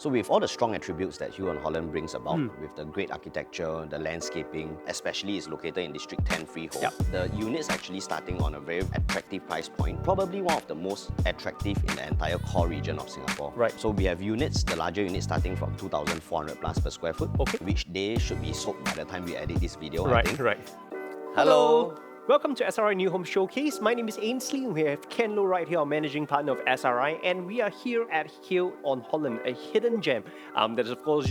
So with all the strong attributes that Hyll and Holland brings about, with the great architecture, the landscaping, especially it's located in District 10 Freehold, the unit's actually starting on a very attractive price point, probably one of the most attractive in the entire core region of Singapore. Right. So we have units, the larger units starting from 2,400 plus per square foot, which they should be sold by the time we edit this video, I think. Right. Hello. Welcome to SRI New Home Showcase. My name is Ainsley and we have Ken Loh right here, our managing partner of SRI, and we are here at Hyll on Holland, a hidden gem that is of course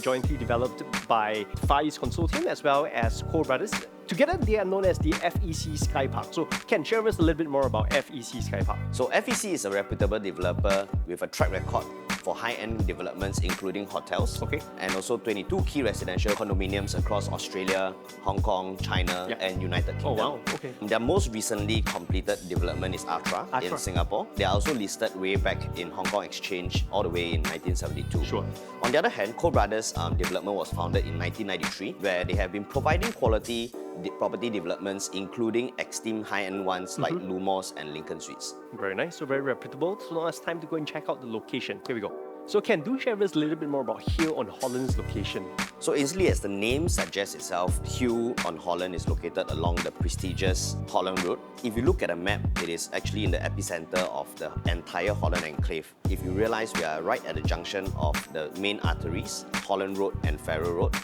jointly developed by Far East Consortium as well as Core Brothers. Together, they are known as the FEC Sky Park. So, Ken, share with us a little bit more about FEC Sky Park. So FEC is a reputable developer with a track record for high-end developments, including hotels, and also 22 key residential condominiums across Australia, Hong Kong, China, and United Kingdom. Oh, wow. Okay. Their most recently completed development is Atra in Singapore. They are also listed way back in Hong Kong Exchange all the way in 1972. Sure. On the other hand, Core Brothers development was founded in 1993, where they have been providing quality property developments, including esteemed high-end ones like Lumos and Lincoln Suites. Very nice, so very reputable. So now it's time to go and check out the location. Here we go. So Ken, do share with us a little bit more about Hyll on Holland's location. So Ainsley, as the name suggests itself, Hyll on Holland is located along the prestigious Holland Road. If you look at a map, it is actually in the epicenter of the entire Holland enclave. If you realize, we are right at the junction of the main arteries, Holland Road and Farrer Road.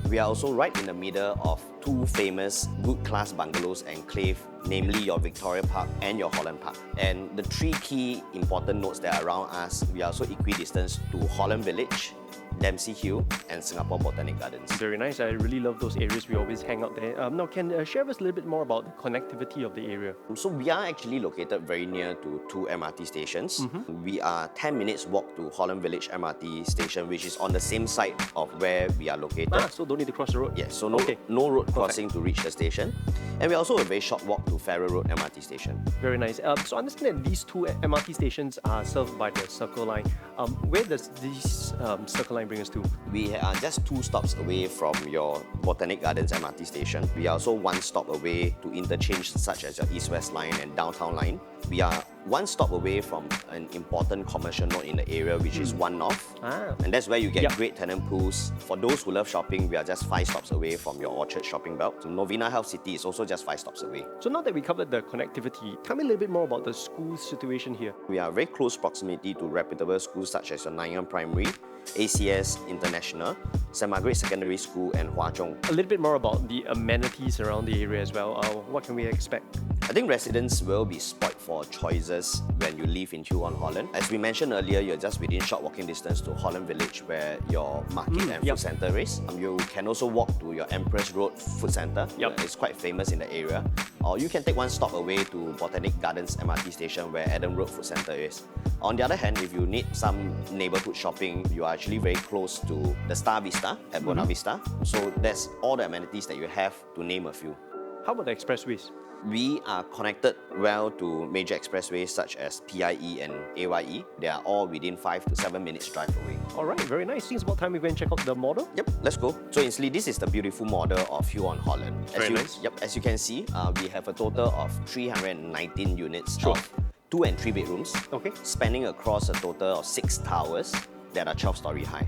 We are also right in the middle of two famous good class bungalows enclave, namely your Victoria Park and your Holland Park. And the three key important notes that are around us, we are also equidistant to Holland Village, Dempsey Hill and Singapore Botanic Gardens. Very nice. I really love those areas. We always hang out there. Now, Ken, share with us a little bit more about the connectivity of the area. So we are actually located very near to two MRT stations. We are 10 minutes walk to Holland Village MRT station, which is on the same side of where we are located. So don't need to cross the road? Yes, so no road crossing to reach the station. And we're also a very short walk to Farrer Road MRT station. Very nice. So I understand that these two MRT stations are served by the Circle Line. Where does this Circle Line bring us to? We are just 2 stops away from your Botanic Gardens MRT station. We are also 1 stop away to interchange such as your East-West Line and Downtown Line. We are 1 stop away from an important commercial node in the area, which is One North. And that's where you get great tenant pools. For those who love shopping, we are just 5 stops away from your Orchard shopping belt. So Novena Health City is also just 5 stops away. So now that we covered the connectivity, tell me a little bit more about the school situation here. We are very close proximity to reputable schools such as your Nanyang Primary, ACS International, St. Margaret Secondary School and Hwa Chong. A little bit more about the amenities around the area as well. What can we expect? I think residents will be spoiled for choices when you live in Hyll on Holland. As we mentioned earlier, you're just within short walking distance to Holland Village, where your market and food centre is. You can also walk to your Empress Road Food Centre. It's quite famous in the area. Or you can take 1 stop away to Botanic Gardens MRT station, where Adam Road Food Centre is. On the other hand, if you need some neighbourhood shopping, you are actually very close to the Star Vista at Buona Vista. So that's all the amenities that you have, to name a few. How about the expressways? We are connected well to major expressways such as PIE and AYE. They are all within 5 to 7 minutes drive away. Alright, very nice. Seems about time we go and check out the model. Yep, let's go. So Ainsley, this is the beautiful model of Hyll on Holland. Very nice. Yep, as you can see, we have a total of 319 units of 2 and 3 bedrooms, spanning across a total of 6 towers that are 12-story high.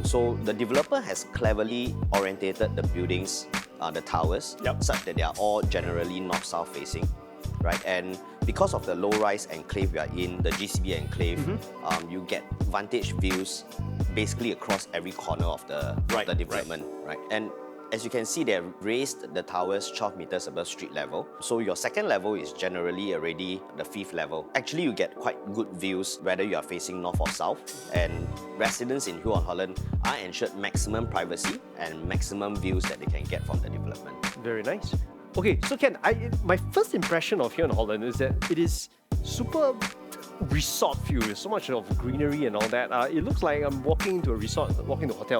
So the developer has cleverly orientated the buildings, the towers, such that they are all generally north-south facing, right? And because of the low-rise enclave we are in, the GCB enclave, you get vantage views basically across every corner of the development, right? And as you can see, they have raised the towers 12 meters above street level. So your second level is generally already the 5th level. Actually, you get quite good views whether you are facing north or south. And residents in Hyll on Holland are ensured maximum privacy and maximum views that they can get from the development. Very nice. Okay, so Ken, my first impression of Hyll on Holland is that it is super resort feel. There's so much of greenery and all that. It looks like I'm walking into a resort, walking to a hotel.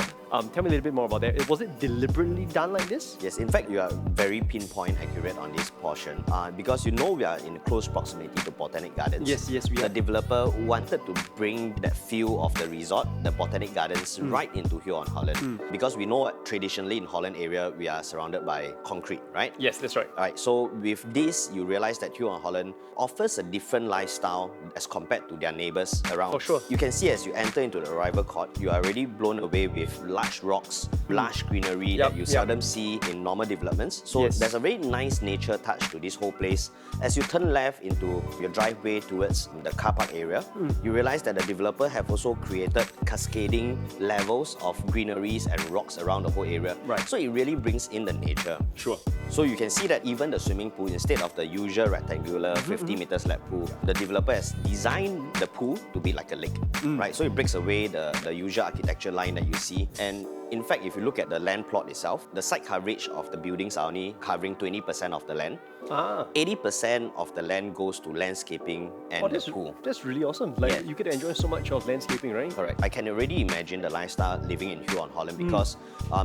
Tell me a little bit more about that. Was it deliberately done like this? Yes, in fact, you are very pinpoint accurate on this portion because you know we are in close proximity to Botanic Gardens. Yes, we are. The developer wanted to bring that feel of the resort, the Botanic Gardens, right into Hyll on Holland. Because we know traditionally in Holland area, we are surrounded by concrete, right? Yes, that's right. Alright, so with this, you realize that Hyll on Holland offers a different lifestyle, as compared to their neighbours around. For sure. You can see as you enter into the arrival court, you are already blown away with lush rocks, lush greenery that you seldom see in normal developments. So there's a very nice nature touch to this whole place. As you turn left into your driveway towards the car park area, you realize that the developer have also created cascading levels of greeneries and rocks around the whole area. Right. So it really brings in the nature. Sure. So you can see that even the swimming pool, instead of the usual rectangular 50 meter slab pool, the developer has designed the pool to be like a lake, right? So it breaks away the usual architecture line that you see. And in fact, if you look at the land plot itself, the site coverage of the buildings are only covering 20% of the land. 80% of the land goes to landscaping and the pool. That's really awesome. Like you get to enjoy so much of landscaping, right? Correct. I can already imagine the lifestyle living in Hyll on Holland because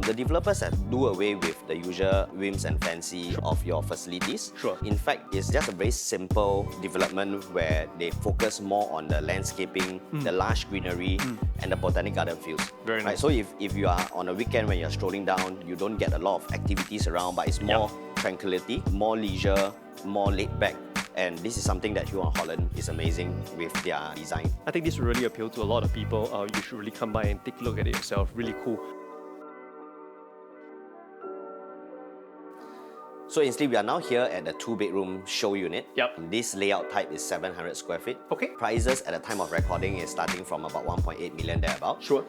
the developers have do away with the usual whims and fancy of your facilities. Sure. In fact, it's just a very simple development where they focus more on the landscaping, the lush greenery, and the botanic garden fields. Very nice. Right? So if you are on a weekend when you're strolling down, you don't get a lot of activities around, but it's more tranquility, more leisure, more laid back. And this is something that Hyll on Holland is amazing with their design. I think this will really appeal to a lot of people. You should really come by and take a look at it yourself. Really cool. So instead, we are now here at the 2-bedroom show unit. Yep. This layout type is 700 square feet. Okay. Prices at the time of recording is starting from about 1.8 million thereabout. Sure.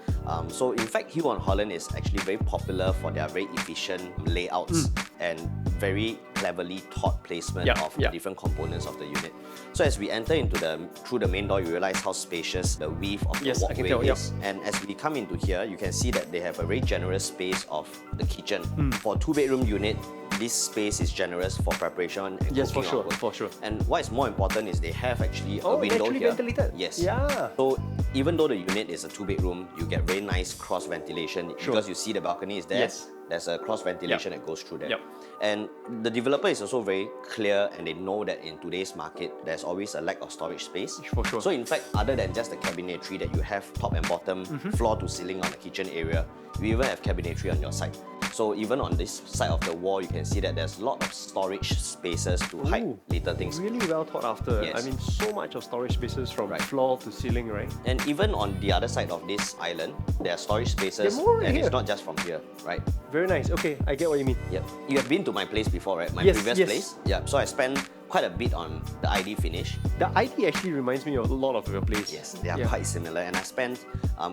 So in fact, Hyll on Holland is actually very popular for their very efficient layouts and very cleverly thought placement of the different components of the unit. So as we enter into through the main door, you realize how spacious the width of the walkway is. And as we come into here, you can see that they have a very generous space of the kitchen. For a 2-bedroom unit, this space is generous for preparation and cooking onward. For sure. And what is more important is they have actually a window naturally here. Ventilated. Yes. Yeah. So even though the unit is a 2-bedroom, you get very nice cross ventilation because you see the balcony is there. Yes. There's a cross ventilation that goes through there. Yep. And the developer is also very clear and they know that in today's market, there's always a lack of storage space. For sure. So in fact, other than just the cabinetry that you have top and bottom, floor to ceiling on the kitchen area, you even have cabinetry on your side. So even on this side of the wall, you can see that there's a lot of storage spaces to hide little things. Really well thought after. Yes. I mean, so much of storage spaces from floor to ceiling, right? And even on the other side of this island, there are storage spaces, and it's not just from here, right? Very nice. Okay, I get what you mean. Yep. You have been to my place before, right? My previous place. Yeah. So I spent quite a bit on the ID finish. The ID actually reminds me of a lot of your place. Yes, they are quite similar, and I spent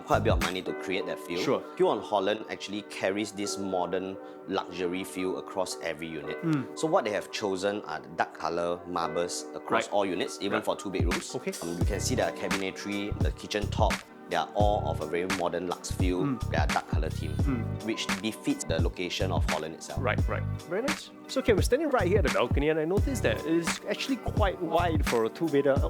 quite a bit of money to create that feel. Sure. Hyll on Holland actually carries this modern luxury feel across every unit. So what they have chosen are the dark color marbles across all units, even for 2 bedrooms. Okay. You can see the cabinetry, the kitchen top. They are all of a very modern luxe feel. They are dark color theme, which befits the location of Holland itself. Right. Very nice. So okay, we're standing right here at the balcony, and I noticed that it is actually quite wide for a 2-bedder.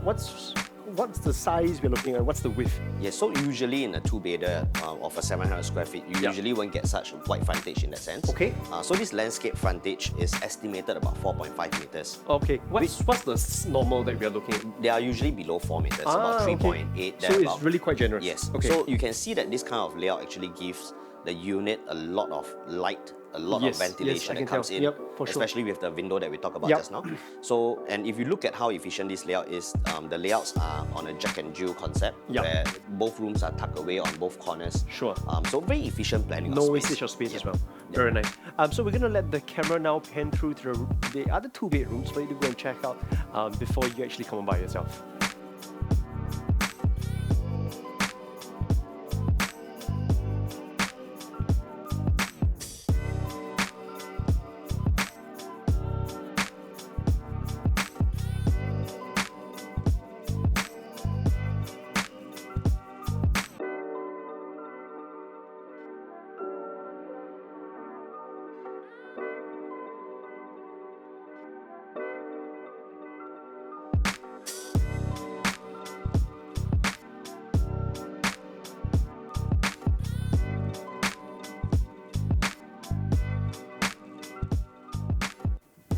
What's the size we're looking at? What's the width? Yes, so usually in a 2-bedder of a 700 square feet, you usually won't get such wide frontage in that sense. Okay. So this landscape frontage is estimated about 4.5 meters. Okay. What's the normal that we are looking at? They are usually below 4 meters, about 3.8. So it's really quite generous. Yes. Okay. So you can see that this kind of layout actually gives the unit a lot of light, a lot of ventilation that comes in, especially with the window that we talked about just now. So, and if you look at how efficient this layout is, the layouts are on a Jack and Jill concept, where both rooms are tucked away on both corners. Sure. So very efficient planning of No space. wastage of space as well. Very nice. So we're going to let the camera now pan through to the other 2 bedrooms for you to go and check out before you actually come by yourself.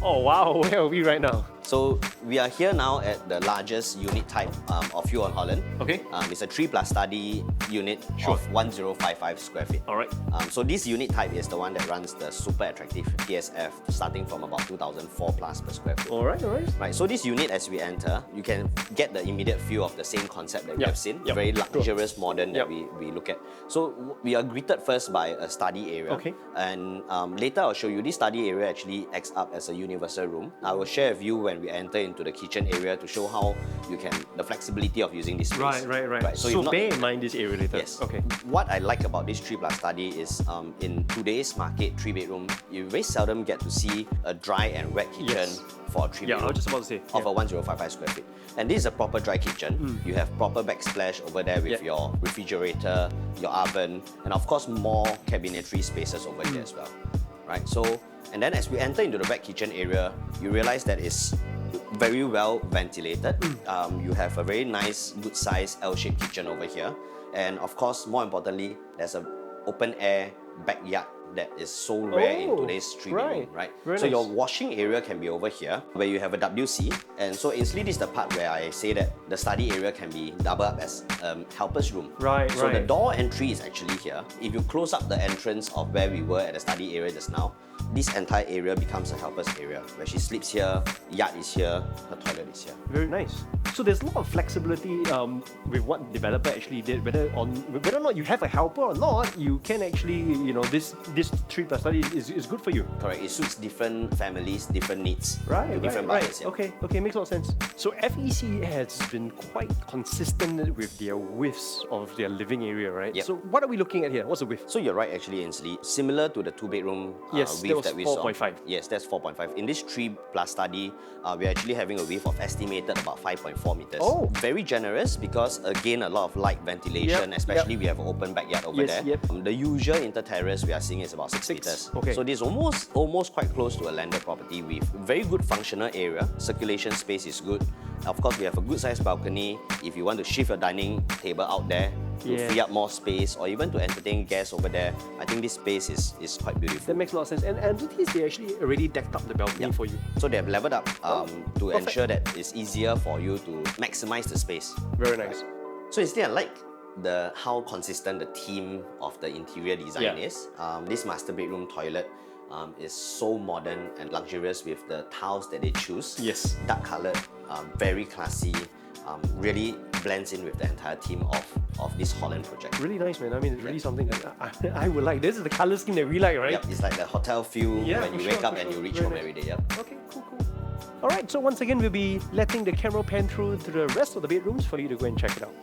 Oh wow, where are we right now? So we are here now at the largest unit type of Hyll on Holland. Okay. It's a 3+ study unit Sure. of 1055 square feet. All right. So this unit type is the one that runs the super attractive PSF, starting from about 2004 plus per square foot. All right. Right, so this unit, as we enter, you can get the immediate feel of the same concept that we Yep, have seen. yep. Very luxurious, modern that Yep. we look at. So we are greeted first by a study area. Okay. And later I'll show you, this study area actually acts up as a universal room. I will share with you when we enter into the kitchen area to show how you can, the flexibility of using this space. Right. So, So if not- bear in mind this area later. Yes. Okay. What I like about this 3+ study is in today's market, 3-bedroom, you very seldom get to see a dry and wet kitchen Yes. for a 3-bedroom. Yeah, I was just about to say. Of a 1055 square feet. And this is a proper dry kitchen. You have proper backsplash over there with Yeah. your refrigerator, your oven, and of course more cabinetry spaces over here as well. Right? So, and then as we enter into the back kitchen area, you realize that it's very well ventilated. You have a very nice, good size L-shaped kitchen over here. And of course, more importantly, there's an open air backyard that is so rare in Oh, today's 3-bedroom, right? Very So your nice. washing area can be over here, where you have a WC. And so instantly, this is the part where I say that the study area can be double up as helper's room. Right, So the right. door entry is actually here. If you close up the entrance of where we were at the study area just now, this entire area becomes a helper's area, where she sleeps here, yard is here, her toilet is here. Very nice. So there's a lot of flexibility with what the developer actually did. Whether or not you have a helper or not, you can actually, this 3+ study is good for you. Correct. It suits different families, different needs, Right. different buyers. Yeah. Okay, makes a lot of sense. So FEC has been quite consistent with their widths of their living area, right? Yep. So what are we looking at here? What's the width? So you're right, actually, Ainsley. Similar to the 2-bedroom Yes, that width was that we saw. 4.5. Yes, that's 4.5. In this 3+ study, we're actually having a width of estimated about 5.4 meters. Oh. Very generous because, again, a lot of light ventilation, Yep, especially yep. we have an open backyard over Yes, there. yep. The usual inter-terrace we are seeing is about 6 meters. Okay. So this is almost quite close to a landed property with very good functional area. Circulation space is good. Of course, we have a good sized balcony. If you want to shift your dining table out there to Yeah. free up more space, or even to entertain guests over there, I think this space is quite beautiful. That makes a lot of sense. And notice they actually already decked up the balcony Yep. for you. So they have leveled up to perfect. ensure that it's easier for you to maximize the space. Very nice. So instead, I like how consistent the theme of the interior design Yeah. is. This master bedroom toilet is so modern and luxurious with the tiles that they choose. Yes. Dark coloured, very classy, really blends in with the entire theme of this Holland project. Really nice, man. I mean, it's really something that I would like. This is the colour scheme that we like, right? Yep, it's like the hotel feel Yeah, when for you wake sure, up for and sure. you reach Very home nice. every day. Yep. Okay, cool. All right, so once again, we'll be letting the camera pan through to the rest of the bedrooms for you to go and check it out.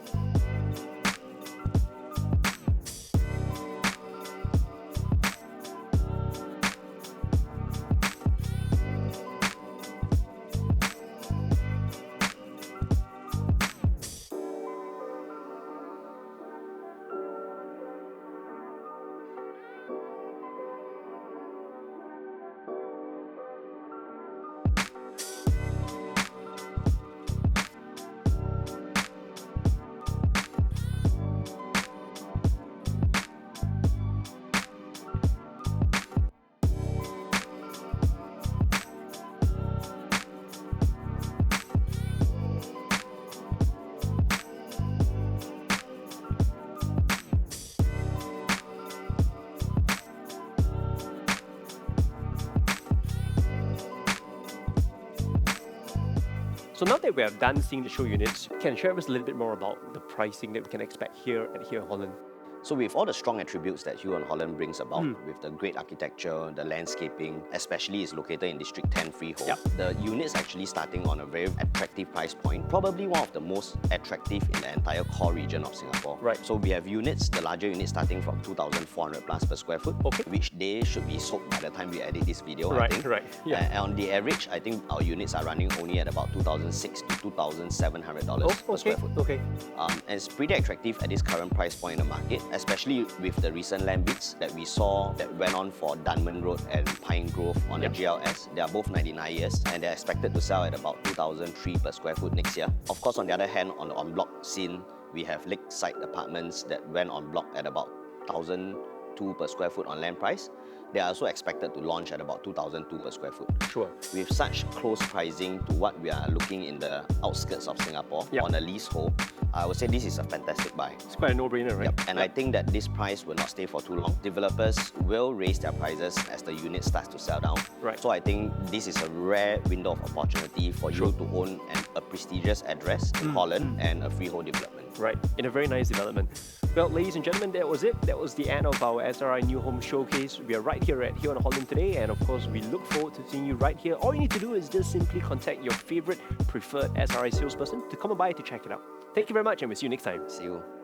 So now that we have done seeing the show units, can you share with us a little bit more about the pricing that we can expect here at Hyll Holland? So with all the strong attributes that Hyll on Holland brings about, with the great architecture, the landscaping, especially is located in District 10 Freehold, Yep. the units actually starting on a very attractive price point, probably one of the most attractive in the entire core region of Singapore. Right. So we have units, the larger units starting from 2,400 plus per square foot, Okay. which they should be sold by the time we edit this video, I Right, think. right, yeah. And on the average, I think our units are running only at about $2,600 to $2,700 per okay, square foot. okay. And it's pretty attractive at this current price point in the market, especially with the recent land bids that we saw that went on for Dunman Road and Pine Grove on Yep. the GLS. They are both 99 years and they're expected to sell at about 2,003 per square foot next year. Of course, on the other hand, on the en-bloc scene, we have lakeside apartments that went on block at about 1,002 per square foot on land price. they are also expected to launch at about 2,002 per square foot. Sure. With such close pricing to what we are looking in the outskirts of Singapore on a leasehold, I would say this is a fantastic buy. It's quite a no-brainer, right? Yep. And I think that this price will not stay for too long. Developers will raise their prices as the unit starts to sell down. Right. So I think this is a rare window of opportunity for you to own a prestigious address in Holland and a freehold development. Right, in a very nice development. Well, ladies and gentlemen, that was it. That was the end of our SRI New Home Showcase. We are right here at Hyll on Holland today, and of course, we look forward to seeing you right here. All you need to do is just simply contact your favorite preferred SRI salesperson to come by to check it out. Thank you very much, and we'll see you next time. See you.